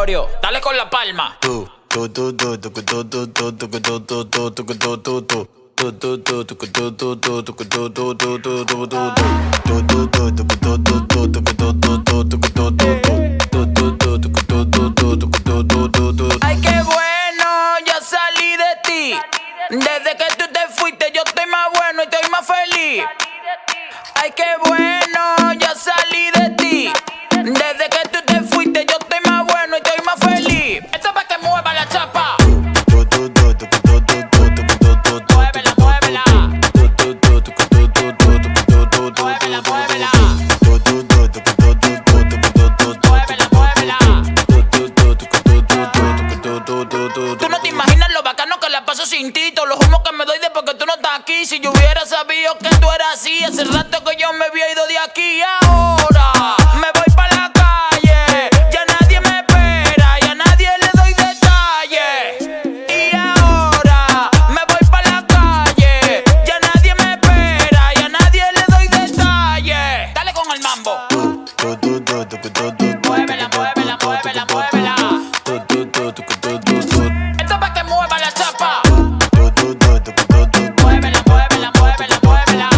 aleatorio. Dale con la palma. Ay, qué bueno, ya salí de ti. Desde que tú te fuiste, yo estoy más bueno y estoy más feliz. Ay, qué bueno, ya salí de ti. Desde que tú te fuiste, yo estoy más bueno y estoy más feliz. Esto es para que mueva la chapa. Muévela, muévela. Muévela, muévela. Muévela, muévela. Tú no te imaginas lo bacano que la paso sin ti. Todos los humos que me doy después que tú no estás aquí. Si yo hubiera sabido que tú eras así, hace rato que yo me había ido de aquí. Ahora me voy pa' la calle, ya nadie me espera, ya nadie le doy detalles. Y ahora me voy pa' la calle, ya nadie me espera, ya nadie le doy detalles. Dale con el mambo. Muévela, muévela, muévela, muévela. Esto es pa' que mueva la chapa. Muévela, muévela, muévela, muévela.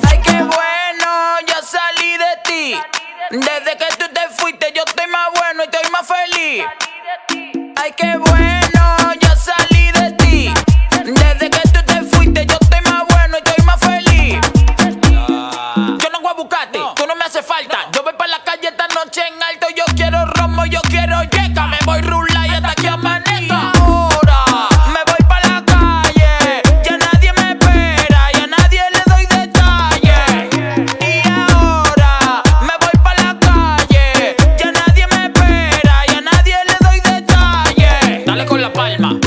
Ay, qué bueno, ya salí de ti. Desde que tú te fuiste, yo estoy más bueno y estoy más feliz. Ay, qué bueno, ya salí de ti. Desde que tú te fuiste, yo estoy más bueno y estoy más feliz. Yo no voy a buscarte, tú no me hace falta. Yo voy para la calle esta noche en alto. Yo quiero romo, yo quiero yeca. Me voy rula y hasta que amanezca. Ahora me voy para la calle, ya nadie me espera, ya nadie le doy detalles. Y ahora me voy para la calle, ya nadie me espera, ya nadie le doy detalles. Dale con la palma.